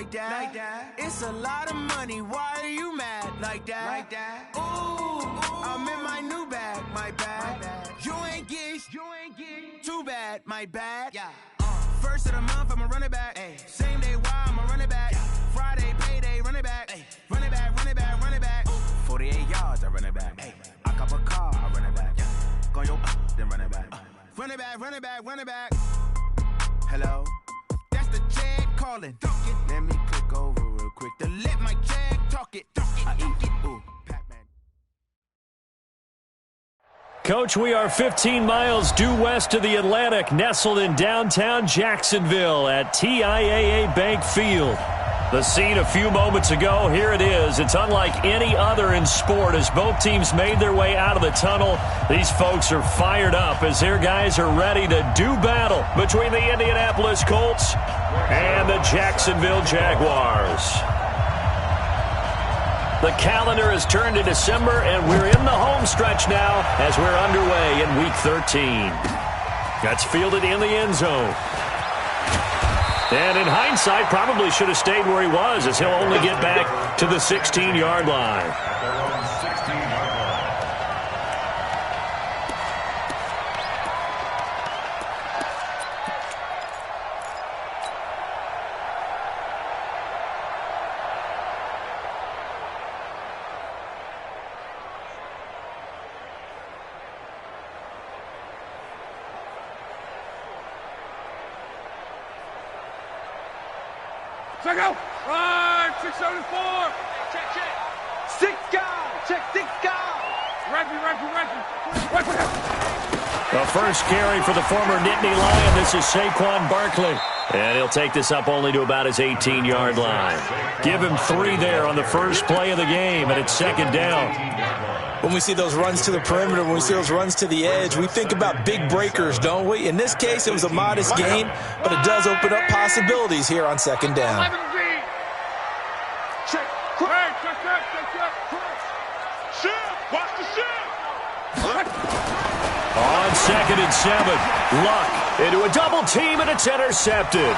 like that. It's a lot of money, why are you mad like that? Ooh, I'm in my new bag, my bad. You ain't get too bad, my bad. First of the month, I'ma run it back. Same day, why I'ma run it back. Friday, payday, run it back. Run it back, run it back, run it back. 48 yards, I run it back. I cop a car, I run it back. Go yo, then run it back. Run it back, run it back, run it back. Hello? That's the Jag calling. Let me click over real quick to let my Jag talk it. I eat it. Ooh, Pac-Man. Coach, we are 15 miles due west of the Atlantic, nestled in downtown Jacksonville at TIAA Bank Field. The scene a few moments ago, here it is. It's unlike any other in sport as both teams made their way out of the tunnel. These folks are fired up as their guys are ready to do battle between the Indianapolis Colts and the Jacksonville Jaguars. The calendar has turned to December, and we're in the home stretch now as we're underway in Week 13. That's fielded in the end zone. And in hindsight, probably should have stayed where he was as he'll only get back to the 16-yard line. Check out! Right, 674! Check. Six guys! Check, six guys! Reggie. The first carry for the former Nittany Lion. This is Saquon Barkley. And he'll take this up only to about his 18-yard line. Give him 3 there on the first play of the game, and it's second down. When we see those runs to the perimeter, when we see those runs to the edge, we think about big breakers, don't we? In this case, it was a modest gain, but it does open up possibilities here on second down. Check. Shift. Watch the shift. On 2nd and 7, Luck into a double team, and it's intercepted.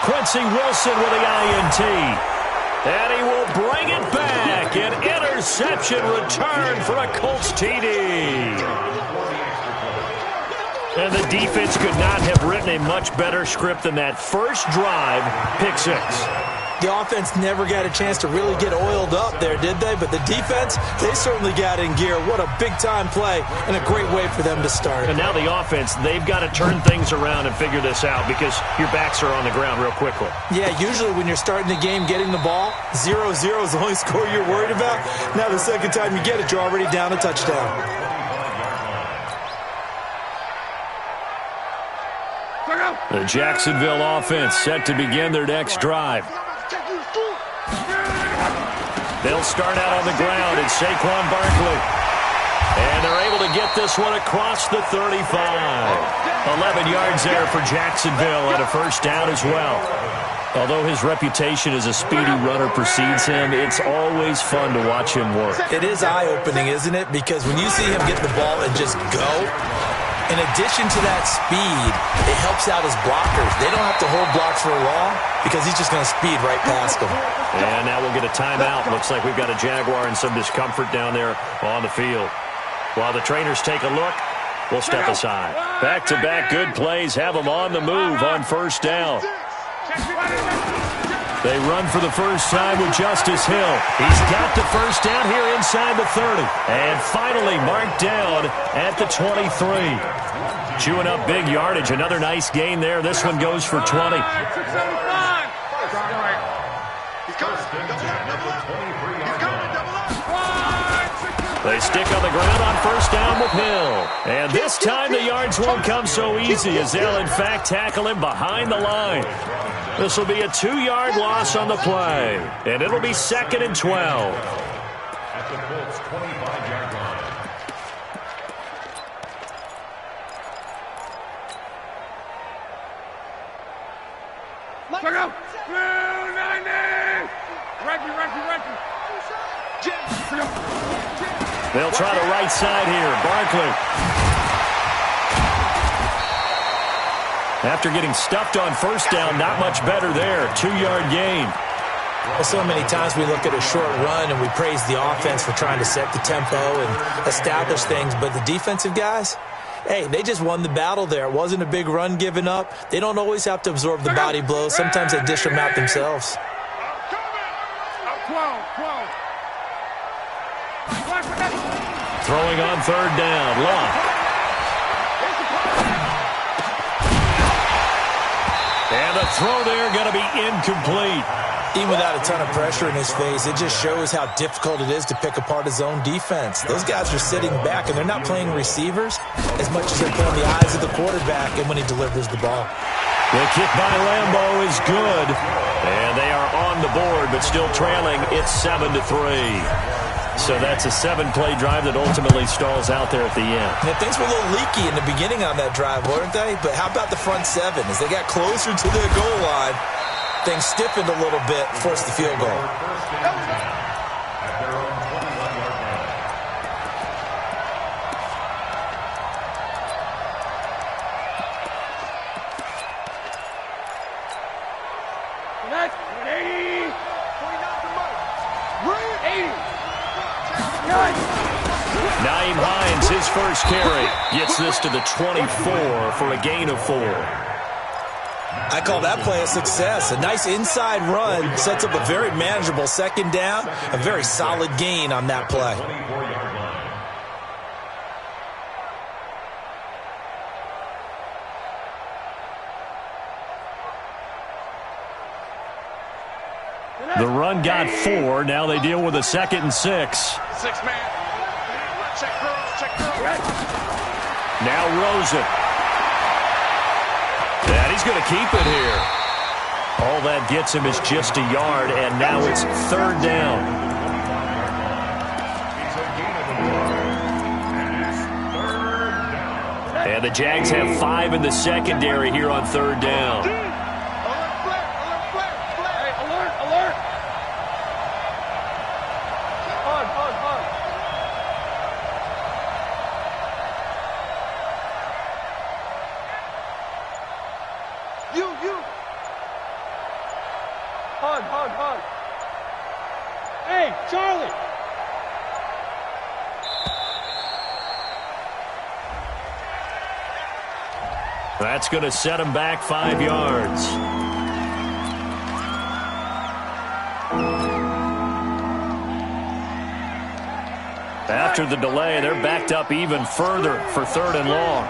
Quincy Wilson with the INT. And he will bring it back. An interception return for a Colts TD. And the defense could not have written a much better script than that first drive, pick 6. The offense never got a chance to really get oiled up there, did they? But the defense, they certainly got in gear. What a big-time play and a great way for them to start. And now the offense, they've got to turn things around and figure this out because your backs are on the ground real quickly. Yeah, usually when you're starting the game getting the ball, 0-0 is the only score you're worried about. Now the second time you get it, you're already down a touchdown. The Jacksonville offense set to begin their next drive. They'll start out on the ground. It's Saquon Barkley. And they're able to get this one across the 35. 11 yards there for Jacksonville and a first down as well. Although his reputation as a speedy runner precedes him, it's always fun to watch him work. It is eye-opening, isn't it? Because when you see him get the ball and just go, in addition to that speed, it helps out his blockers. They don't have to hold blocks for long because he's just going to speed right past them. And now we'll get a timeout. Looks like we've got a Jaguar in some discomfort down there on the field. While the trainers take a look, we'll step aside. Back-to-back good plays have them on the move on first down. They run for the first time with Justice Hill. He's got the first down here inside the 30. And finally marked down at the 23. Chewing up big yardage. Another nice gain there. This one goes for 20. They stick on the ground on first down with Hill. And this time the yards won't come so easy as they'll in fact tackle him behind the line. This will be a 2-yard loss on the play. And it'll be 2nd and 12. At the Colts 25-yard line. Check out! 290! Reggie. They'll try the right side here. Barkley. After getting stuffed on first down, not much better there. 2-yard gain. Well, so many times we look at a short run and we praise the offense for trying to set the tempo and establish things, but the defensive guys, hey, they just won the battle there. It wasn't a big run given up. They don't always have to absorb the body blows. Sometimes they dish them out themselves. Throwing on third down. Locke. And the throw there going to be incomplete. Even without a ton of pressure in his face, it just shows how difficult it is to pick apart his own defense. Those guys are sitting back, and they're not playing receivers as much as they're playing the eyes of the quarterback and when he delivers the ball. The kick by Lambeau is good. And they are on the board, but still trailing. It's 7-3. So that's a 7-play drive that ultimately stalls out there at the end. Yeah, things were a little leaky in the beginning on that drive, weren't they? But how about the front seven? As they got closer to the goal line, things stiffened a little bit, forced the field goal. Nyheim Hines, his first carry, gets this to the 24 for a gain of 4. I call that play a success. A nice inside run sets up a very manageable second down, a very solid gain on that play. The run got 4. Now they deal with a 2nd and 6. 6-man. Check girl. Now Rosen. And he's going to keep it here. All that gets him is just a yard, and now it's 3rd down. And the Jags have 5 in the secondary here on 3rd down. Hug. Hey, Charlie. That's going to set him back 5 yards. After the delay, they're backed up even further for 3rd and long.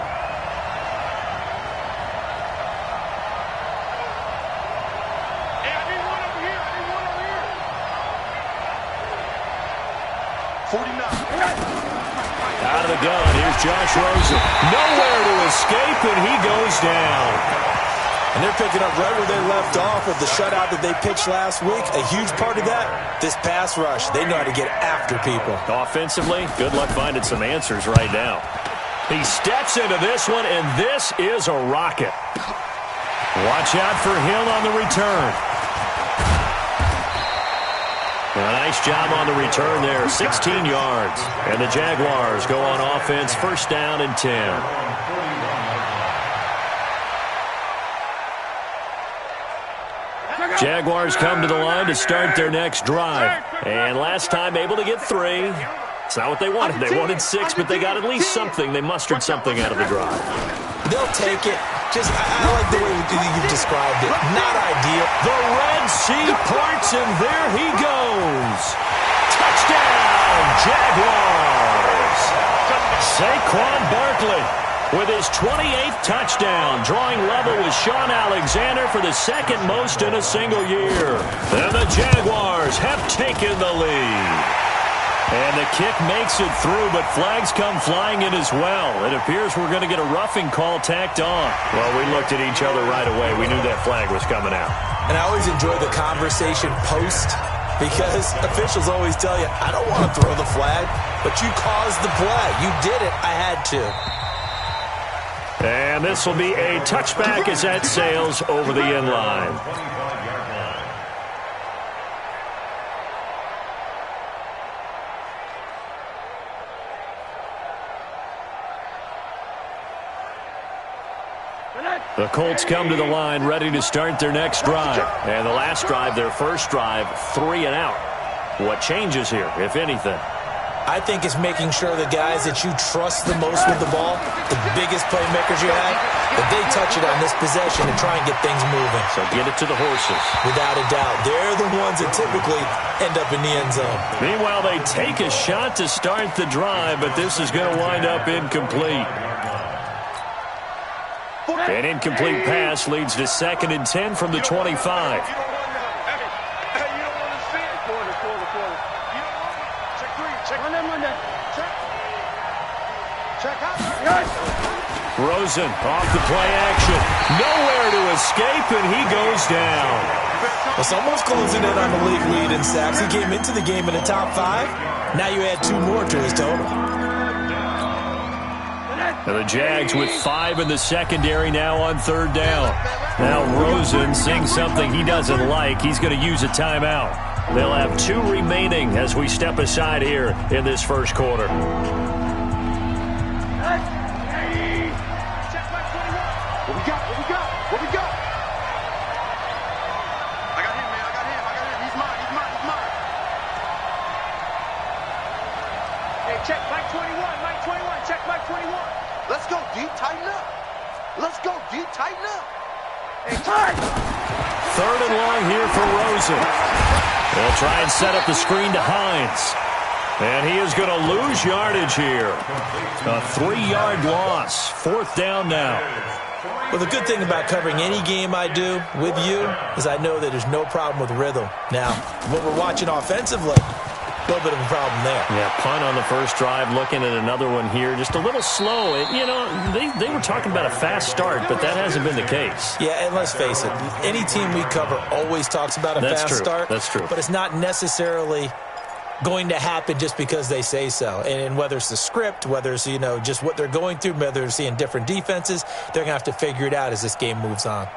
Out of the gun, here's Josh Rosen. Nowhere to escape, and he goes down. And they're picking up right where they left off with the shutout that they pitched last week. A huge part of that, this pass rush. They know how to get after people. Offensively, good luck finding some answers right now. He steps into this one, and this is a rocket. Watch out for Hill on the return. A nice job on the return there, 16 yards. And the Jaguars go on offense, 1st down and 10. Jaguars come to the line to start their next drive. And last time able to get 3. It's not what they wanted. They wanted 6, but they got at least something. They mustered something out of the drive. They'll take it. I like the way you described it. Not ideal. The Red Sea parts, and there he goes. Touchdown, Jaguars. Saquon Barkley with his 28th touchdown, drawing level with Sean Alexander for the 2nd most in a single year. And the Jaguars have taken the lead. And the kick makes it through, but flags come flying in as well. It appears we're going to get a roughing call tacked on. Well, we looked at each other right away. We knew that flag was coming out. And I always enjoy the conversation post because officials always tell you, I don't want to throw the flag, but you caused the play. You did it. I had to. And this will be a touchback as that sails over the end line. The Colts come to the line ready to start their next drive. And the last drive, their first drive, 3 and out. What changes here, if anything? I think it's making sure the guys that you trust the most with the ball, the biggest playmakers you have, that they touch it on this possession and try and get things moving. So get it to the horses. Without a doubt. They're the ones that typically end up in the end zone. Meanwhile, they take a shot to start the drive, but this is going to wind up incomplete. An incomplete pass leads to 2nd and 10 from the 25. Rosen off the play action. Nowhere to escape, and he goes down. Well, someone's closing in on the league lead in sacks. He came into the game in the top 5. Now you add 2 more to his total. And the Jags with 5 in the secondary now on 3rd down. Now Rosen seeing something he doesn't like. He's going to use a timeout. They'll have 2 remaining as we step aside here in this first quarter. Let's go, D. Tighten up. Let's go, D. Tighten up. Hey, 3rd and long here for Rosen. They'll try and set up the screen to Hines. And he is going to lose yardage here. A 3-yard loss. 4th down now. Well, the good thing about covering any game I do with you is I know that there's no problem with rhythm. Now, what we're watching offensively, a little bit of a problem there. Yeah, punt on the first drive, looking at another one here. Just a little slow. You know, they were talking about a fast start, but that hasn't been the case. Yeah, and let's face it, any team we cover always talks about a fast start. That's true. But it's not necessarily going to happen just because they say so. And whether it's the script, whether it's, just what they're going through, whether they're seeing different defenses, they're going to have to figure it out as this game moves on.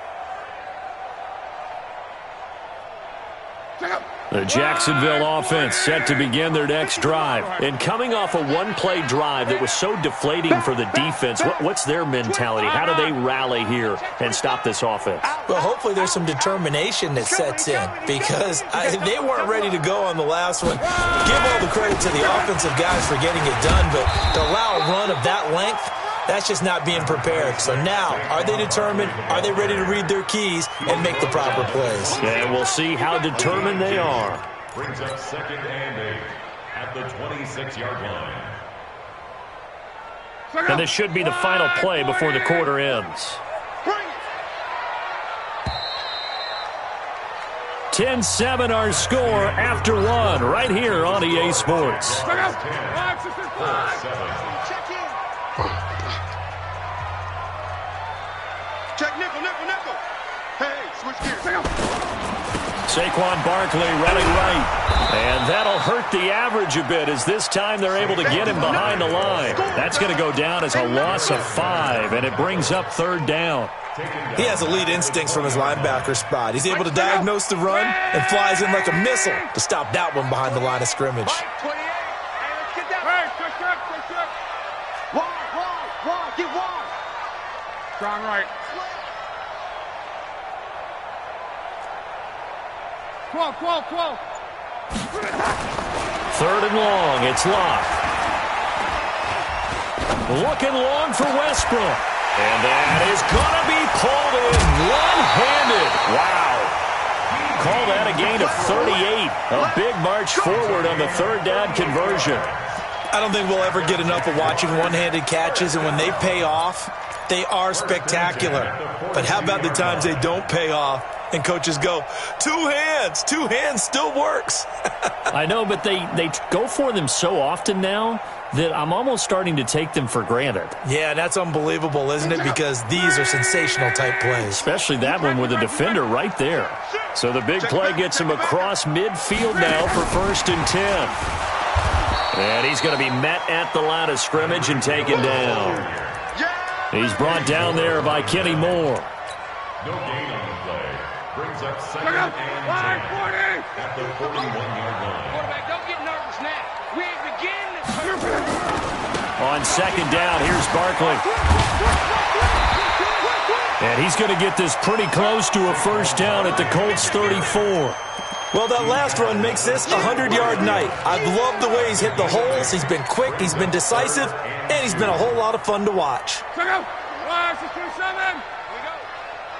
The Jacksonville offense set to begin their next drive. And coming off a one-play drive that was so deflating for the defense, what's their mentality? How do they rally here and stop this offense? Well, hopefully there's some determination that sets in because they weren't ready to go on the last one. Give all the credit to the offensive guys for getting it done, but to allow a run of that length, that's just not being prepared. So now, are they determined? Are they ready to read their keys and make the proper plays? And we'll see how determined they are. Brings up 2nd and 8 at the 26-yard line. And this should be the final play before the quarter ends. 10-7 our score after 1 right here on EA Sports. check nickel. Hey, switch gears. Saquon Barkley running right. And that'll hurt the average a bit as this time they're able to get him behind the line. That's going to go down as a loss of 5, and it brings up 3rd down. He has elite instincts from his linebacker spot. He's able to diagnose the run and flies in like a missile to stop that one behind the line of scrimmage. Wide, get wide. Strong right. 12. 3rd and long. It's locked. Looking long for Westbrook. And that is going to be pulled in one-handed. Wow. Call that a gain of 38. A big march forward on the 3rd down conversion. I don't think we'll ever get enough of watching one-handed catches, and when they pay off, they are spectacular. But how about the times they don't pay off and coaches go, 2 hands still works. I know, but they go for them so often now that I'm almost starting to take them for granted. Yeah, that's unbelievable, isn't it? Because these are sensational type plays. Especially that one with a defender right there. So the big play gets him across midfield now for 1st and 10. And he's going to be met at the line of scrimmage and taken down. He's brought down there by Kenny Moore. No gain on the play. Brings up 2nd and 10 at the 41-yard line. Quarterback, don't get nervous now. We ain't beginning. On 2nd down, here's Barkley. And he's going to get this pretty close to a first down at the Colts 34. Well, that last run makes this a 100-yard night. I've loved the way he's hit the holes. He's been quick, he's been decisive, and he's been a whole lot of fun to watch. Check out. 627. Here we go.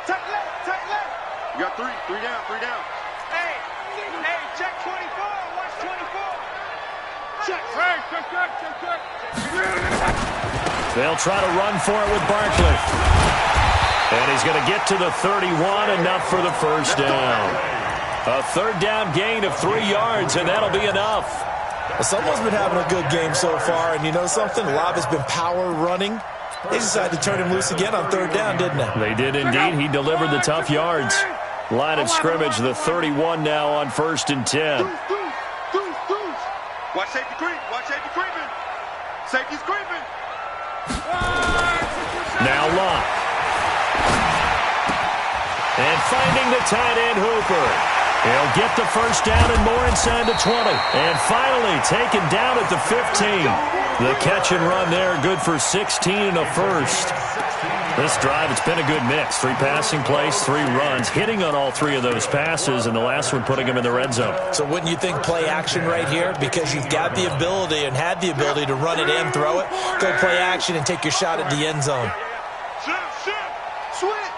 Tight left. You got three down. Hey, check 24. Watch 24. Check. Hey, check. They'll try to run for it with Barkley. And he's going to get to the 31, enough for the first down. A third down gain of 3 yards, and that'll be enough. Well, someone's been having a good game so far, and you know something? A lot has been power running. They decided to turn him loose again on third down, didn't they? They did indeed. He delivered the tough yards. Line of scrimmage, the 31 now on 1st and 10. Watch safety creep. Creeping. Safety's creeping. Now Locke. And finding the tight end Hooper. He'll get the first down and more inside the 20. And finally taken down at the 15. The catch and run there, good for 16 and a first. This drive, it's been a good mix. 3 passing plays, 3 runs, hitting on all 3 of those passes, and the last one putting him in the red zone. So wouldn't you think play action right here? Because you've got the ability and had the ability to run it and throw it. Go play action and take your shot at the end zone. Switch.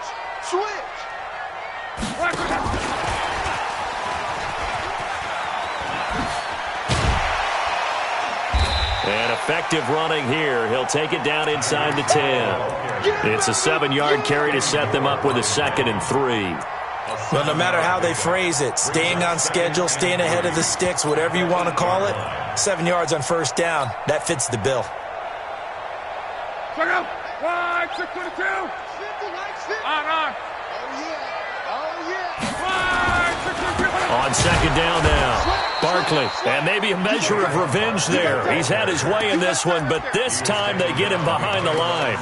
And effective running here. He'll take it down inside the 10. It's a 7-yard carry to set them up with a 2nd and 3. Well, no matter how they phrase it, staying on schedule, staying ahead of the sticks, whatever you want to call it, 7 yards on first down, that fits the bill. Check out. 622. On. On 2nd down now. Barkley, and maybe a measure of revenge there. He's had his way in this one, but this time they get him behind the line.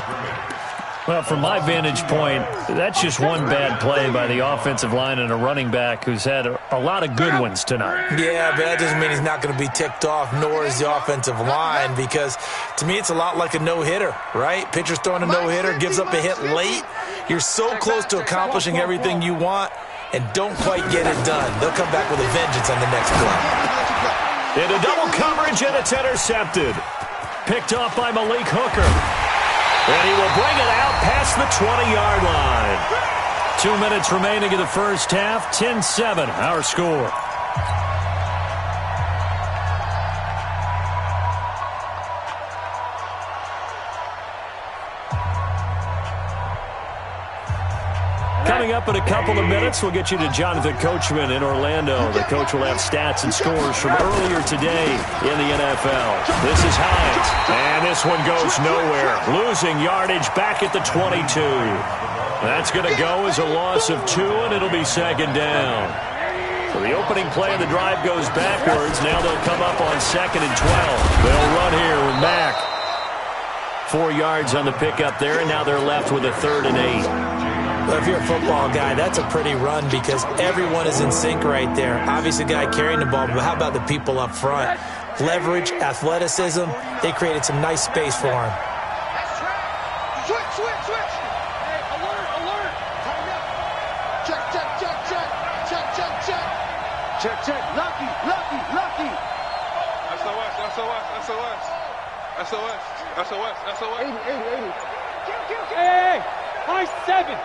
Well, from my vantage point, that's just one bad play by the offensive line and a running back who's had a lot of good ones tonight. Yeah, but that doesn't mean he's not going to be ticked off, nor is the offensive line, because to me it's a lot like a no-hitter, right? Pitcher's throwing a no-hitter, gives up a hit late. You're so close to accomplishing everything you want and don't quite get it done. They'll come back with a vengeance on the next play. Into double coverage, and it's intercepted. Picked off by Malik Hooker. And he will bring it out past the 20-yard line. 2 minutes remaining in the first half. 10-7, our score. Coming up in a couple of minutes, we'll get you to Jonathan Coachman in Orlando. The coach will have stats and scores from earlier today in the NFL. This is Hines, and this one goes nowhere. Losing yardage back at the 22. That's going to go as a loss of 2, and it'll be 2nd down. So the opening play of the drive goes backwards. Now they'll come up on 2nd and 12. They'll run here with Mack. 4 yards on the pickup there, and now they're left with a 3rd and 8. Well, if you're a football guy, that's a pretty run because everyone is in sync right there. Obviously, the guy carrying the ball, but how about the people up front? Leverage, athleticism, they created some nice space for him. Switch. Hey, alert. Time out. Check. Lucky. SOS. 80. Hey. High 7.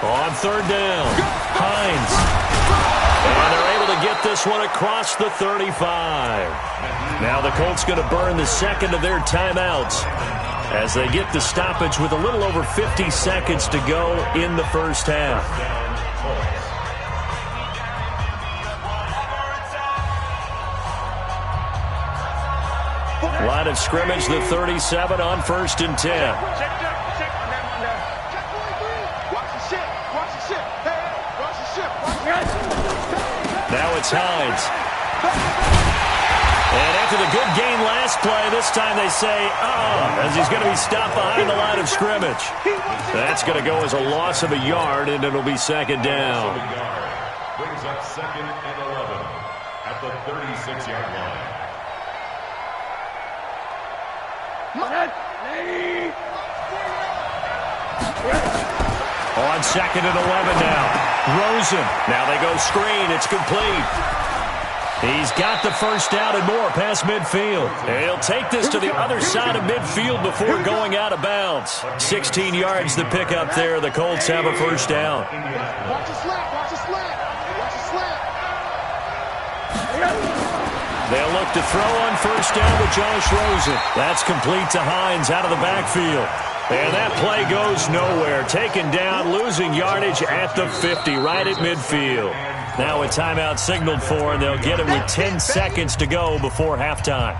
On 3rd down, Hines. And they're able to get this one across the 35. Now the Colts going to burn the 2nd of their timeouts as they get the stoppage with a little over 50 seconds to go in the first half. Line of scrimmage, the 37 on 1st and 10. Now it's Hines. And after the good gain last play, this time they say, as he's going to be stopped behind the line of scrimmage. That's going to go as a loss of a yard, and it'll be 2nd down. Brings up 2nd and 11 at the 36-yard line. On 2nd and 11 now. Rosen. Now they go screen. It's complete. He's got the first down and more past midfield. He'll take this to the other side of midfield before going out of bounds. 16 yards to pick up there. The Colts have a first down. Watch the slant. Watch the slant. Watch the slant. They'll look to throw on first down with Josh Rosen. That's complete to Hines out of the backfield. And that play goes nowhere. Taken down, losing yardage at the 50, right at midfield. Now a timeout signaled for, and they'll get it with 10 seconds to go before halftime.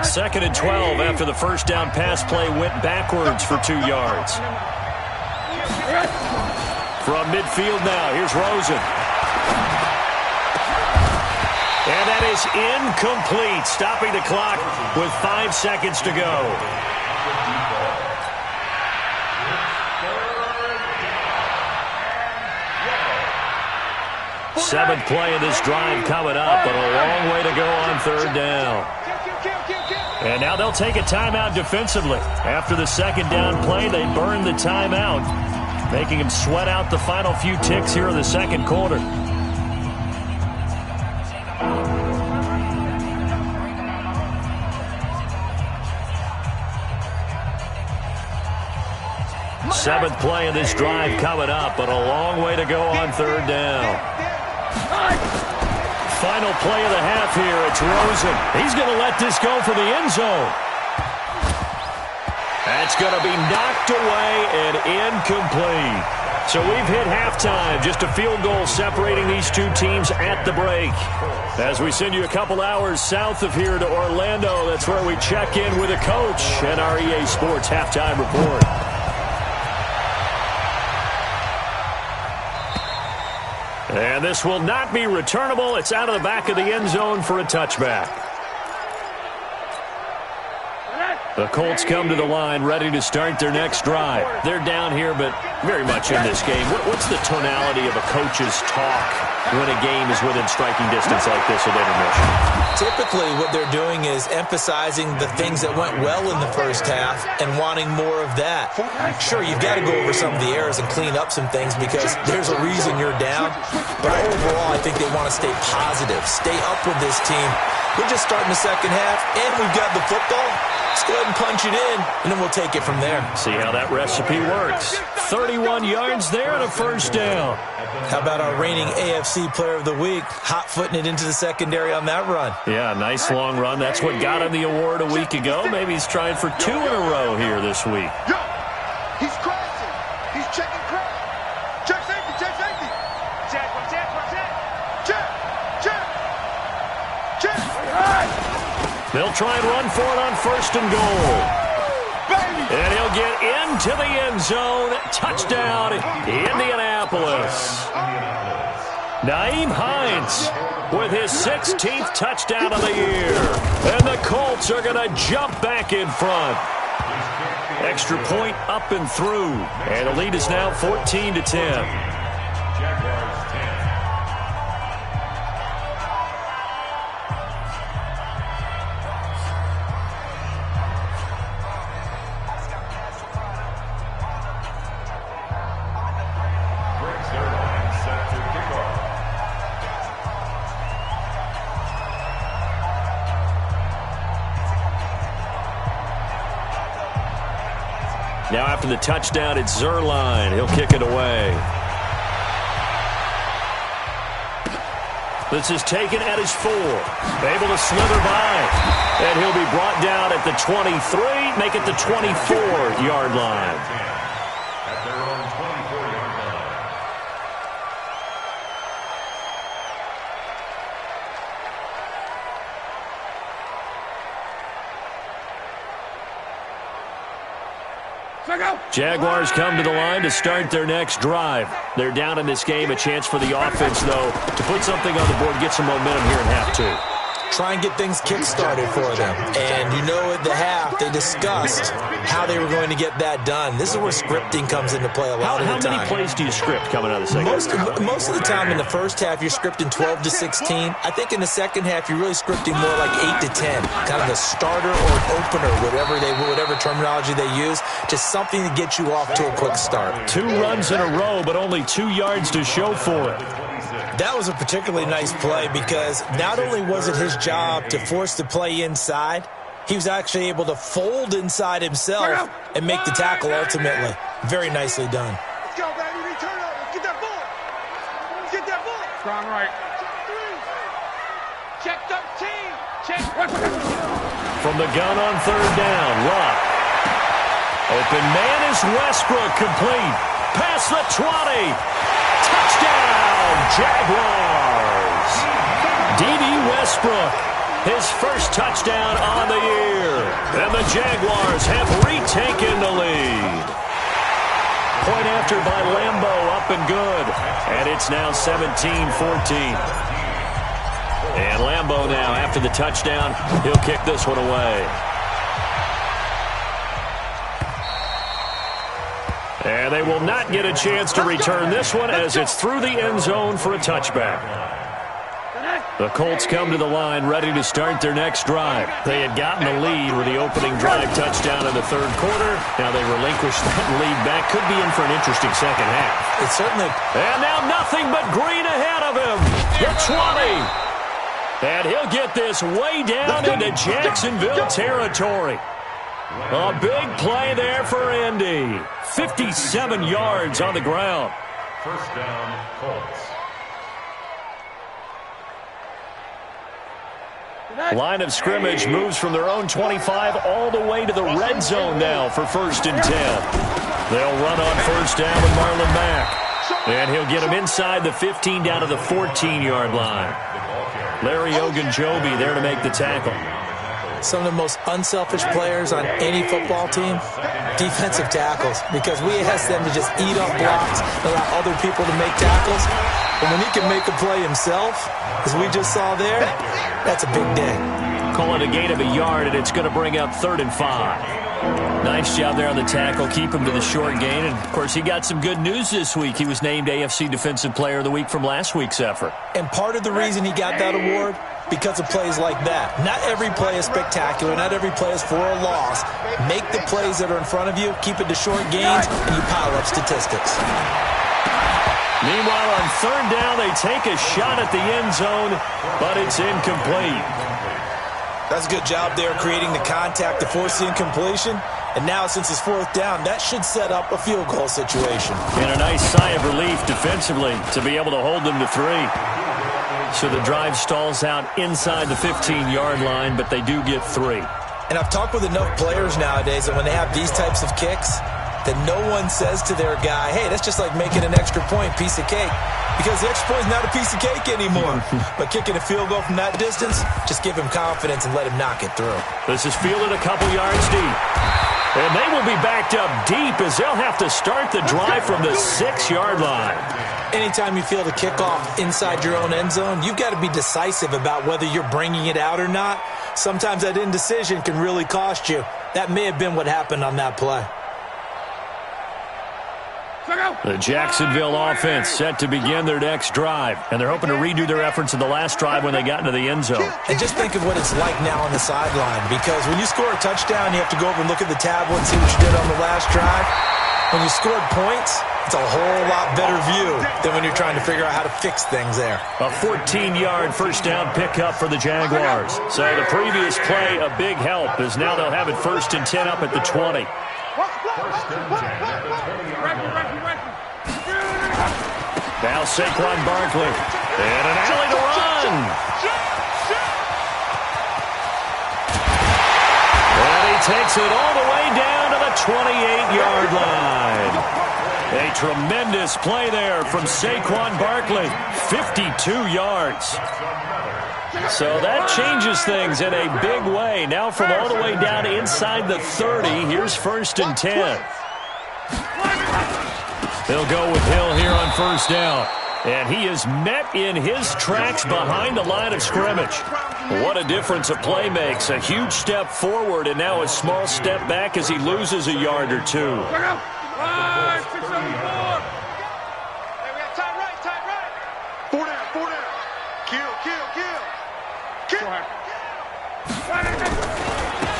Second and 12 after the first down pass play went backwards for 2 yards. From midfield now, here's Rosen. And that is incomplete, stopping the clock with 5 seconds to go. Seventh play of this drive coming up, but a long way to go on third down. And now they'll take a timeout defensively. After the second down play, they burn the timeout, making him sweat out the final few ticks here in the second quarter. Seventh play of this drive coming up, but a long way to go on third down. Final play of the half here. It's Rosen. He's going to let this go for the end zone. That's going to be knocked away and incomplete. So we've hit halftime. Just a field goal separating these two teams at the break. As we send you a couple hours south of here to Orlando, that's where we check in with a coach and our EA Sports halftime report. And this will not be returnable. It's out of the back of the end zone for a touchback. The Colts come to the line ready to start their next drive. They're down here, but very much in this game. What's the tonality of a coach's talk when a game is within striking distance like this at intermission? Typically, what they're doing is emphasizing the things that went well in the first half and wanting more of that. Sure, you've got to go over some of the errors and clean up some things because there's a reason you're down. But overall, I think they want to stay positive, stay up with this team. We're just starting the second half, and we've got the football. Let's go ahead and punch it in, and then we'll take it from there. See how that recipe works. 31 yards there and a first down. How about our reigning AFC Player of the Week, hot-footing it into the secondary on that run? Yeah, nice long run. That's what got him the award a week ago. Maybe he's trying for 2 in a row here this week. Yo, he's crashing. He's checking crash. Check safety, check safety. Check. They'll try and run for it on first and goal. And he'll get into the end zone. Touchdown, Indianapolis. Nyheim Hines with his 16th touchdown of the year. And the Colts are going to jump back in front. Extra point up and through. And the lead is now 14-10. Now after the touchdown, it's Zerline. He'll kick it away. This is taken at his 4. Able to slither by. And he'll be brought down at the 23, make it the 24-yard line. At their own 24-yard line. Jaguars come to the line to start their next drive. They're down in this game. A chance for the offense, though, to put something on the board, get some momentum here in half 2. try and get things kick-started for them. And you know at the half, they discussed how they were going to get that done. This is where scripting comes into play a lot of the time. How many plays do you script coming out of the second half? Most of the time in the first half, you're scripting 12 to 16. I think in the second half, you're really scripting more like 8 to 10, kind of a starter or an opener, whatever terminology they use, just something to get you off to a quick start. 2 runs in a row, but only 2 yards to show for it. That was a particularly nice play because not only was it his job to force the play inside, he was actually able to fold inside himself and make the tackle ultimately. Very nicely done. Let's go, baby. Return up. Let's get that ball. Let's get that ball. Strong right. Check 13. Check. From the gun on third down, Luck. Open man is Westbrook, complete. Past the 20. Touchdown, Jaguars. D.D. Westbrook, his first touchdown on the year. And the Jaguars have retaken the lead. Point after by Lambo, up and good. And it's now 17-14. And Lambo now, after the touchdown, he'll kick this one away. And they will not get a chance to return this one as it's through the end zone for a touchback. The Colts come to the line ready to start their next drive. They had gotten the lead with the opening drive touchdown in the third quarter. Now they relinquished that lead back. Could be in for an interesting second half. It's certainly. And now nothing but green ahead of him. The 20. And he'll get this way down into Jacksonville territory. A big play there for Indy. 57 yards on the ground. First down, Colts. Line of scrimmage moves from their own 25 all the way to the red zone now for 1st and 10. They'll run on first down with Marlon Mack. And he'll get him inside the 15 down to the 14-yard line. Larry Ogunjobi there to make the tackle. Some of the most unselfish players on any football team, defensive tackles, because we ask them to just eat up blocks, allow other people to make tackles. But when he can make a play himself, as we just saw there, that's a big day. Call it a gain of a yard, and it's going to bring up 3rd and 5. Nice job there on the tackle. Keep him to the short gain. And, of course, he got some good news this week. He was named AFC Defensive Player of the Week from last week's effort. And part of the reason he got that award, because of plays like that. Not every play is spectacular. Not every play is for a loss. Make the plays that are in front of you, keep it to short gains, and you pile up statistics. Meanwhile, on third down, they take a shot at the end zone, but it's incomplete. That's a good job there creating the contact to force the incompletion. And now, since it's 4th down, that should set up a field goal situation. And a nice sigh of relief defensively to be able to hold them to 3. So the drive stalls out inside the 15-yard line, but they do get 3. And I've talked with enough players nowadays that when they have these types of kicks, that no one says to their guy, hey, that's just like making an extra point, piece of cake. Because the extra point is not a piece of cake anymore. But kicking a field goal from that distance, just give him confidence and let him knock it through. This is fielded a couple yards deep. And they will be backed up deep as they'll have to start the drive from the 6-yard line. Anytime you field a kickoff inside your own end zone, you've got to be decisive about whether you're bringing it out or not. Sometimes that indecision can really cost you. That may have been what happened on that play. The Jacksonville offense set to begin their next drive, and they're hoping to redo their efforts in the last drive when they got into the end zone. And just think of what it's like now on the sideline, because when you score a touchdown, you have to go over and look at the tablet and see what you did on the last drive. When you scored points, it's a whole lot better view than when you're trying to figure out how to fix things there. A 14-yard first down pickup for the Jaguars. So the previous play, a big help, as now they'll have it 1st and 10 up at the 20. Now Saquon Barkley. And an alley to run. And he takes it all the way down to the 28-yard line. A tremendous play there from Saquon Barkley. 52 yards. So that changes things in a big way. Now from all the way down inside the 30, here's 1st and 10. They'll go with Hill here on first down. And he is met in his tracks behind the line of scrimmage. What a difference a play makes. A huge step forward and now a small step back as he loses a yard or two. Four down. Kill.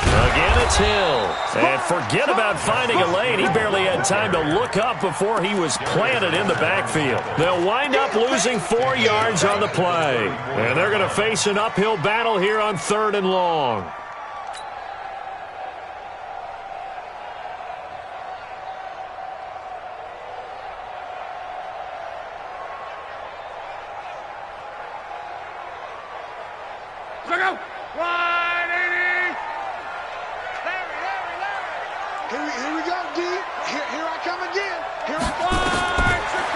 Again, it's Hill. And forget about finding a lane. He barely had time to look up before he was planted in the backfield. They'll wind up losing 4 yards on the play. And they're going to face an uphill battle here on 3rd and long. Here we go, D. Here I come again.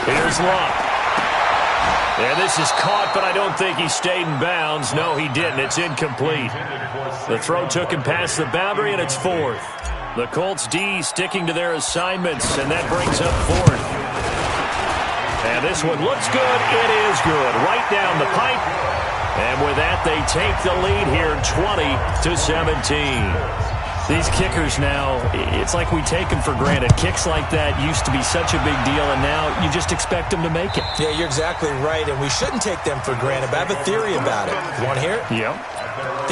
Here's Luck. And this is caught, but I don't think he stayed in bounds. No, he didn't. It's incomplete. The throw took him past the boundary, and it's 4th. The Colts D sticking to their assignments, and that brings up 4th. And this one looks good. It is good. Right down the pipe. And with that, they take the lead here 20-17. These kickers now, it's like we take them for granted. Kicks like that used to be such a big deal, and now you just expect them to make it. Yeah, you're exactly right, and we shouldn't take them for granted, but I have a theory about it. You want to hear it? Yep.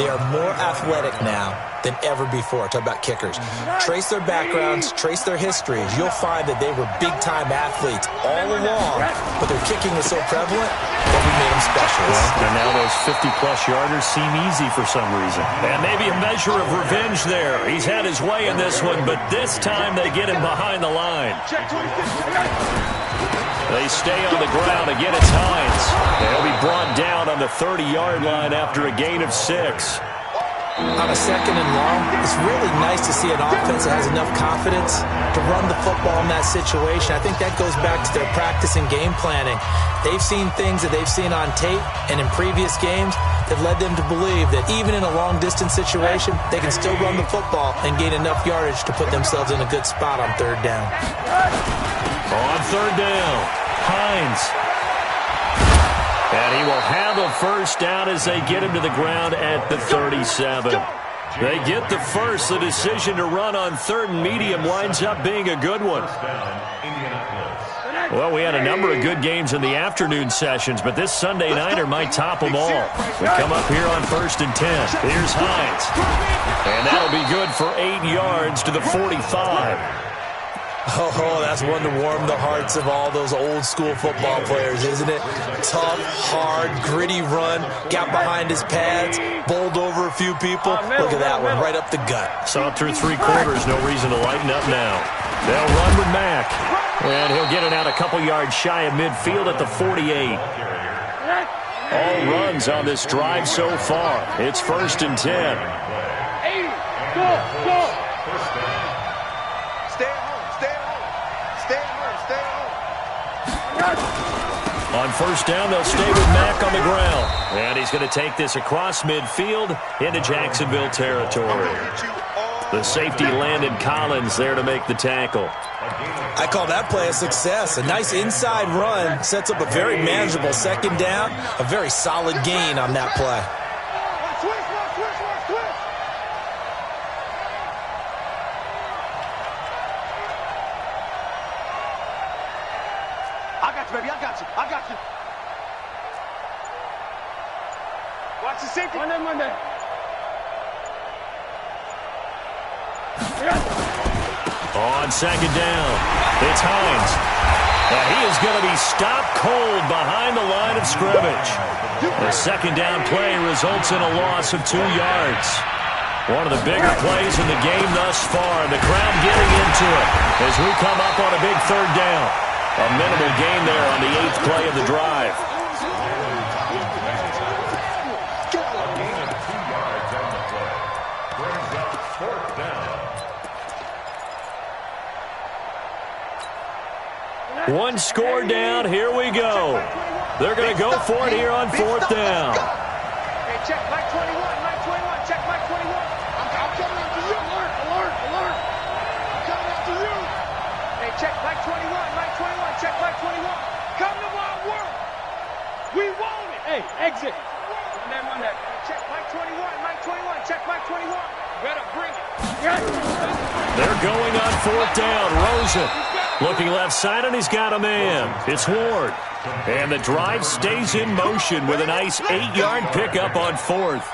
They are more athletic now than ever before. Talk about kickers. Trace their backgrounds, trace their histories. You'll find that they were big-time athletes all along, but their kicking was so prevalent that we made them specialists. And now those 50-plus yarders seem easy for some reason. And maybe a measure of revenge there. He's had his way in this one, but this time they get him behind the line. They stay on the ground. Again, it's Hines. They'll be brought down on the 30-yard line after a gain of 6. On a 2nd and long, it's really nice to see an offense that has enough confidence to run the football in that situation. I think that goes back to their practice and game planning. They've seen things that they've seen on tape and in previous games that led them to believe that even in a long-distance situation, they can still run the football and gain enough yardage to put themselves in a good spot on 3rd down. On 3rd down, Hines. And he will have a first down as they get him to the ground at the 37. They get the first. The decision to run on 3rd and medium winds up being a good one. Well, we had a number of good games in the afternoon sessions, but this Sunday nighter might top them all. We come up here on 1st and 10. Here's Hines. And that'll be good for 8 yards to the 45. Oh, that's one to warm the hearts of all those old-school football players, isn't it? Tough, hard, gritty run, got behind his pads, bowled over a few people. Look at that one, right up the gut. Saw it through 3 quarters, no reason to lighten up now. They'll run with Mack, and he'll get it out a couple yards shy of midfield at the 48. All runs on this drive so far. It's 1st and 10. 80, go! On 1st down, they'll stay with Mack on the ground. And he's going to take this across midfield into Jacksonville territory. The safety Landon Collins there to make the tackle. I call that play a success. A nice inside run sets up a very manageable 2nd down. A very solid gain on that play. Baby, I got you. Watch the safety. Monday. On 2nd down, it's Hines. And he is going to be stopped cold behind the line of scrimmage. The 2nd down play results in a loss of 2 yards. One of the bigger plays in the game thus far. The crowd getting into it as we come up on a big 3rd down. A minimal gain there on the 8th play of the drive. One score down. Here we go. They're going to go for it here on 4th down. Hey, check Mike 21, Mike 21, check Mike 21. I'm coming after you. Alert. I'm coming after you. Hey, check Mike 21, Mike 21, check Mike 21. Come to my world. Exit. Run that. Check Mike 21. Mike 21. Check Mike 21. Better bring it. They're going on fourth down. Rosen looking left side, and he's got a man. It's Ward. And the drive stays in motion with a nice 8-yard pickup on fourth.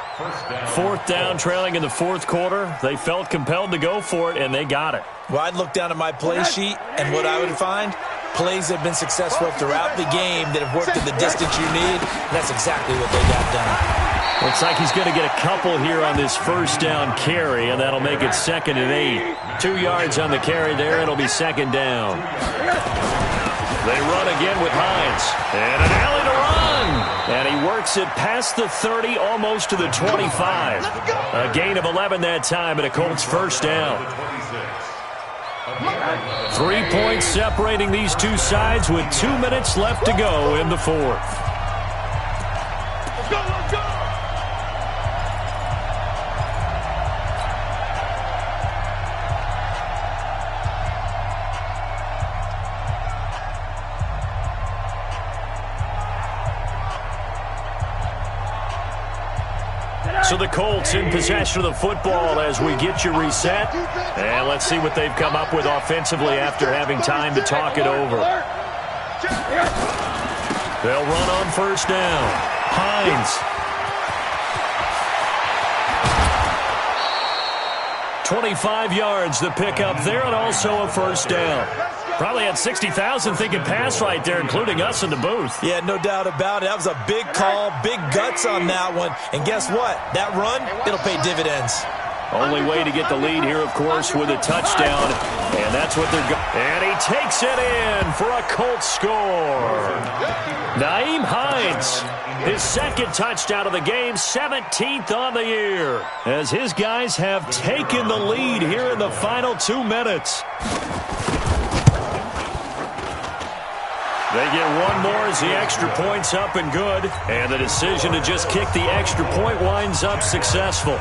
Fourth down, trailing in the fourth quarter. They felt compelled to go for it, and they got it. Well, I'd look down at my play sheet, and what I would find, plays that have been successful throughout the game that have worked at the distance you need, and that's exactly what they got done. Looks like he's going to get a couple here on this first down carry, and that'll make it 2nd and 8. 2 yards on the carry there. It'll be 2nd down. They run again with Hines. And an alley to run. And he works it past the 30, almost to the 25. A gain of 11 that time, and a Colts first down. 3 points separating these two sides with 2 minutes left to go in the fourth. Let's go, let's go. So the Colts in possession of the football as we get you reset. And let's see what they've come up with offensively after having time to talk it over. They'll run on first down. Hines. 25 yards the pickup there, and also a first down. Probably had 60,000 thinking pass right there, including us in the booth. Yeah, no doubt about it. That was a big call, big guts on that one. And guess what? That run, it'll pay dividends. Only way to get the lead here, of course, with a touchdown. And that's what they're going. And he takes it in for a Colts score. Nyheim Hines, his 2nd touchdown of the game, 17th on the year. As his guys have taken the lead here in the final 2 minutes. They get one more as the extra point's up and good. And the decision to just kick the extra point winds up successful.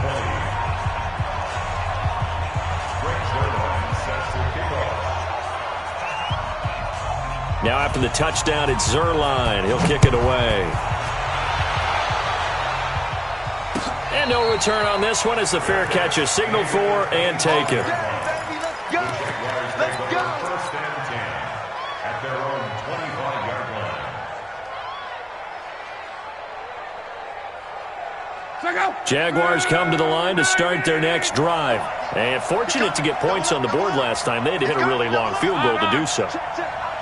Now after the touchdown, it's Zuerlein. He'll kick it away. And no return on this one as the fair catch is signaled for and taken. Jaguars come to the line to start their next drive. And fortunate to get points on the board last time. They had to hit a really long field goal to do so.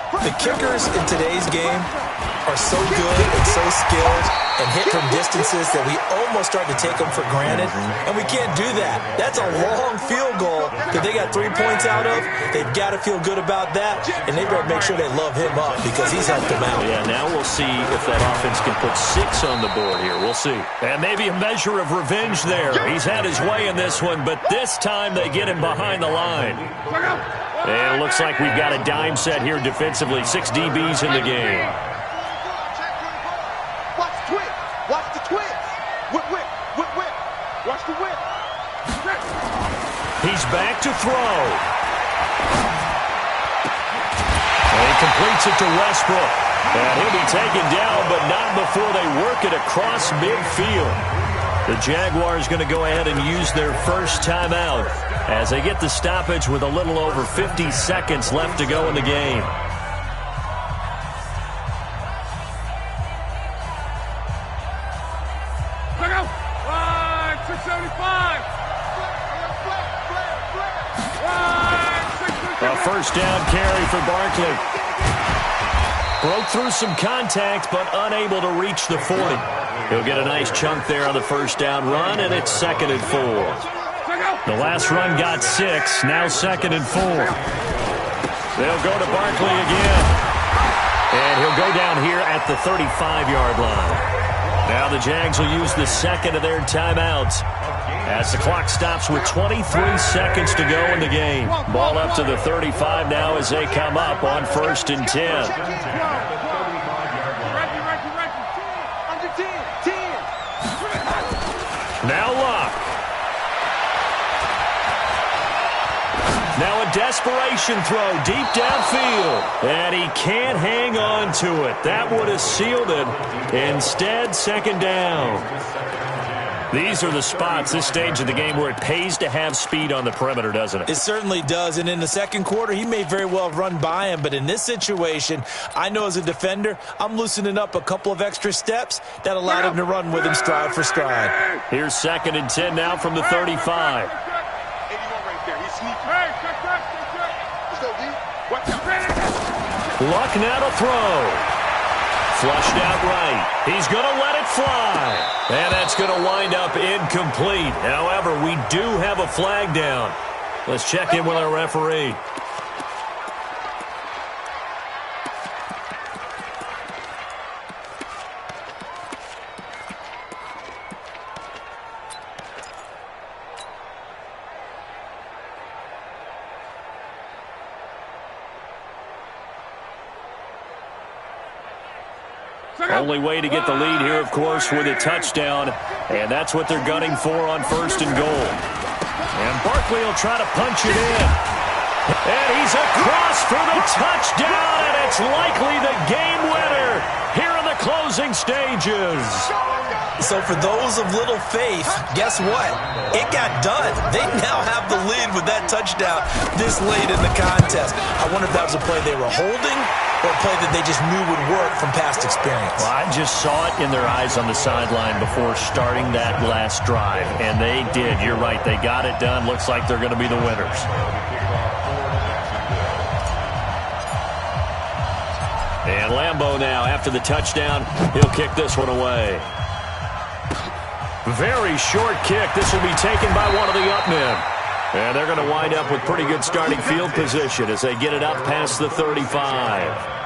The kickers in today's game are so good and so skilled and hit from distances that we almost start to take them for granted, and we can't do that. That's a long field goal that they got 3 points out of. They've got to feel good about that, and they better make sure they love him up because he's helped them out. Yeah, now we'll see if that offense can put 6 on the board here. We'll see. And maybe a measure of revenge there. He's had his way in this one, but this time they get him behind the line. And it looks like we've got a dime set here defensively. 6 DBs in the game. Watch the twist. Watch the twist. Whip, whip, whip, whip. Watch the whip. He's back to throw. And he completes it to Westbrook. And he'll be taken down, but not before they work it across midfield. The Jaguars going to go ahead and use their first timeout as they get the stoppage with a little over 50 seconds left to go in the game. Look out! 675! A first down carry for Barkley. Broke through some contact, but unable to reach the 40. He'll get a nice chunk there on the first down run, and it's 2nd and 4. The last run got 6, now 2nd and 4. They'll go to Barkley again. And he'll go down here at the 35-yard line. Now the Jags will use the 2nd of their timeouts as the clock stops with 23 seconds to go in the game. Ball up to the 35 now as they come up on 1st and 10. Now Luck. Now a desperation throw deep downfield. And he can't hang on to it. That would have sealed it. Instead, second down. These are the spots, this stage of the game, where it pays to have speed on the perimeter, doesn't it? It certainly does, and in the second quarter, he may very well have run by him, but in this situation, I know as a defender, I'm loosening up a couple of extra steps that allowed him to run with him stride for stride. Here's 2nd and 10 now from the 35. 81 right there. He's sneaky. Let's go, D. Luck now to throw. Flushed out right. He's going to let it fly. And that's going to wind up incomplete. However, we do have a flag down. Let's check in with our referee. Only way to get the lead here, of course, with a touchdown. And that's what they're gunning for on 1st and goal. And Barkley will try to punch it in. And he's across for the touchdown, and it's likely the game winner here in the closing stages. So for those of little faith, guess what? It got done. They now have the lead with that touchdown this late in the contest. I wonder if that was a play they were holding or a play that they just knew would work from past experience. Well, I just saw it in their eyes on the sideline before starting that last drive, and they did. You're right. They got it done. Looks like they're going to be the winners. And Lambeau now, after the touchdown, he'll kick this one away. Very short kick. This will be taken by one of the up men. And they're going to wind up with pretty good starting field position as they get it up past the 35.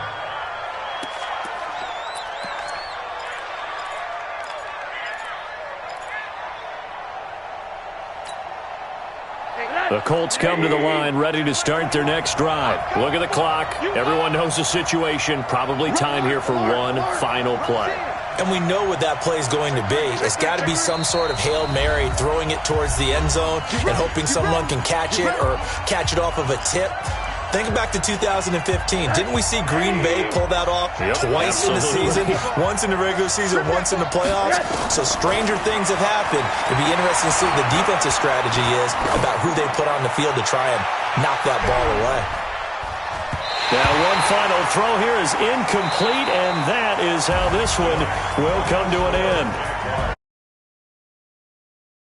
The Colts come to the line, ready to start their next drive. Look at the clock. Everyone knows the situation. Probably time here for one final play. And we know what that play is going to be. It's got to be some sort of Hail Mary, throwing it towards the end zone and hoping someone can catch it or catch it off of a tip. Think back to 2015. Didn't we see Green Bay pull that off twice in the season? Once in the regular season, once in the playoffs. So stranger things have happened. It'd be interesting to see what the defensive strategy is about who they put on the field to try and knock that ball away. Now one final throw here is incomplete, and that is how this one will come to an end.